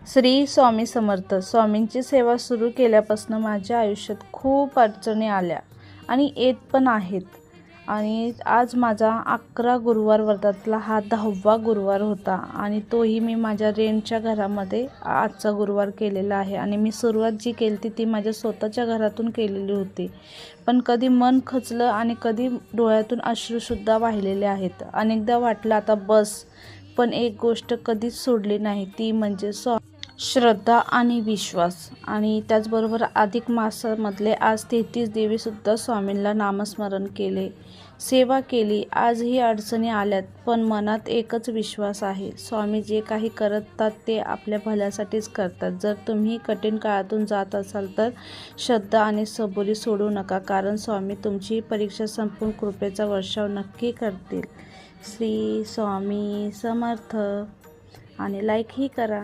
श्री स्वामी समर्थ. स्वामींची सेवा सुरू केल्यापासून माझ्या आयुष्यात खूप अडचणी आल्या आणि येत पण आहेत. आणि आज माझा 11 गुरुवार व्रतातला हा 10वा गुरुवार होता आणि तोही मी माझ्या रेंटच्या घरामध्ये आजचा गुरुवार केलेला आहे. आणि मी सुरुवात जी केली ती माझ्या स्वतःच्या घरातून केलेली होती. पण कधी मन खचलं आणि कधी डोळ्यातून अश्रूसुद्धा वाहिलेले आहेत. अनेकदा वाटलं आता बस, पण एक गोष्ट कधीच सोडली नाही, ती म्हणजे श्रद्धा आणि विश्वास. आणि त्याचबरोबर अधिक मासामधले आज 33 दिवससुद्धा स्वामींना नामस्मरण केले, सेवा केली. आजही अडचणी आल्यात, पण मनात एकच विश्वास आहे, स्वामी जे काही करतात ते आपल्या भल्यासाठीच करतात. जर तुम्ही कठीण काळातून जात असाल तर श्रद्धा आणि सबुरी सोडू नका, कारण स्वामी तुमची परीक्षा संपून कृपेचा वर्षाव नक्की करतील. श्री स्वामी समर्थ. आणि लाईकही करा.